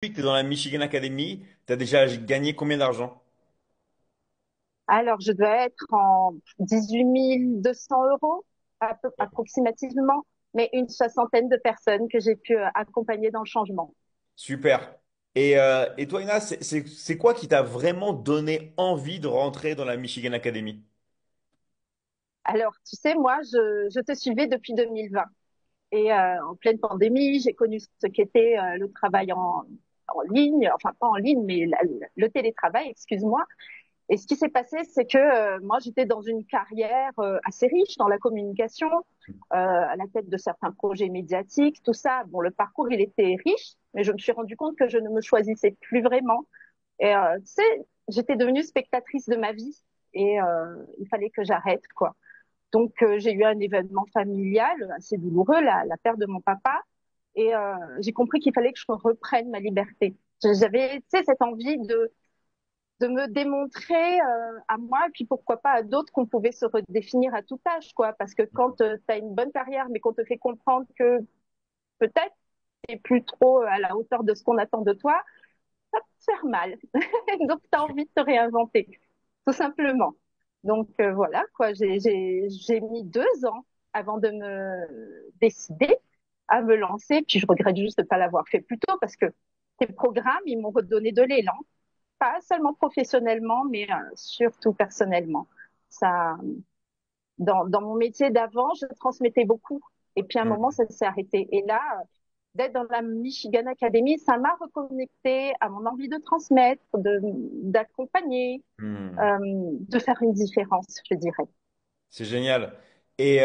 Depuis que tu es dans la Michigan Academy, tu as déjà gagné combien d'argent? Alors, je dois être en 18 200 euros, approximativement, mais une soixantaine de personnes que j'ai pu accompagner dans le changement. Super. Et toi, Ina, c'est quoi qui t'a vraiment donné envie de rentrer dans la Michigan Academy? Alors, tu sais, moi, je te suivais depuis 2020. Et en pleine pandémie, j'ai connu ce qu'était le travail en ligne, enfin pas en ligne, mais le télétravail, excuse-moi. Et ce qui s'est passé, c'est que moi, j'étais dans une carrière assez riche dans la communication, à la tête de certains projets médiatiques, tout ça. Bon, le parcours, il était riche, mais je me suis rendu compte que je ne me choisissais plus vraiment. Et tu sais, j'étais devenue spectatrice de ma vie et il fallait que j'arrête, quoi. Donc, j'ai eu un événement familial assez douloureux, la perte de mon papa, et j'ai compris qu'il fallait que je reprenne ma liberté. J'avais, tu sais, cette envie de me démontrer à moi, et puis pourquoi pas à d'autres qu'on pouvait se redéfinir à tout âge, quoi. Parce que quand tu as une bonne carrière, mais qu'on te fait comprendre que peut-être t'es plus trop à la hauteur de ce qu'on attend de toi, ça peut te faire mal. Donc, tu as envie de te réinventer, tout simplement. Donc, voilà, quoi. J'ai mis 2 ans avant de me décider à me lancer. Puis, je regrette juste de ne pas l'avoir fait plus tôt parce que ces programmes, ils m'ont redonné de l'élan, pas seulement professionnellement, mais surtout personnellement. Ça, dans mon métier d'avant, je transmettais beaucoup. Et puis à un moment, ça s'est arrêté. Et là, d'être dans la Michigan Academy, ça m'a reconnecté à mon envie de transmettre, d'accompagner, Hmm. de faire une différence, je dirais. C'est génial. Et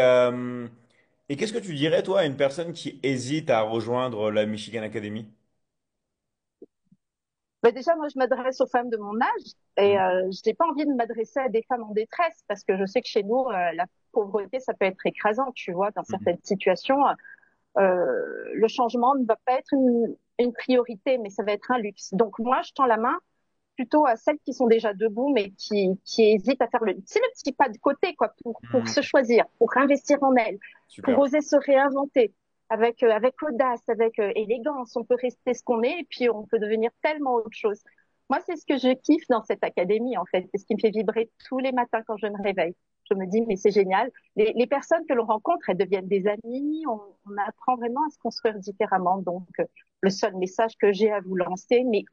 qu'est-ce que tu dirais, toi, à une personne qui hésite à rejoindre la Michigan Academy? Ben déjà, moi, je m'adresse aux femmes de mon âge et Hmm. je n'ai pas envie de m'adresser à des femmes en détresse parce que je sais que chez nous, la pauvreté, ça peut être écrasant, tu vois, dans Hmm. certaines situations. Le changement ne va pas être une priorité, mais ça va être un luxe. Donc moi, je tends la main plutôt à celles qui sont déjà debout, mais qui hésitent à faire c'est le petit pas de côté, quoi, pour Hmm. se choisir, pour investir en elles, pour Super. oser se réinventer. Avec audace, avec élégance, on peut rester ce qu'on est et puis on peut devenir tellement autre chose. Moi, c'est ce que je kiffe dans cette académie, en fait. C'est ce qui me fait vibrer tous les matins quand je me réveille. Je me dis, mais c'est génial. Les personnes que l'on rencontre, elles deviennent des amis. On apprend vraiment à se construire différemment. Donc, le seul message que j'ai à vous lancer, mais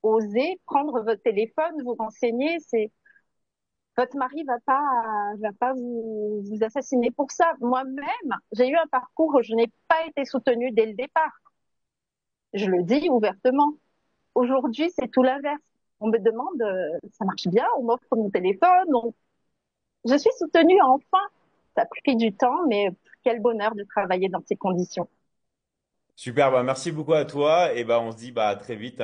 osez prendre votre téléphone, vous renseigner. C'est votre mari va pas vous assassiner pour ça. Moi-même, j'ai eu un parcours où je n'ai pas été soutenue dès le départ. Je le dis ouvertement. Aujourd'hui, c'est tout l'inverse. On me demande, ça marche bien, on m'offre mon téléphone. Je suis soutenue enfin. Ça a pris du temps, mais quel bonheur de travailler dans ces conditions. Super, bah merci beaucoup à toi et bah on se dit bah à très vite.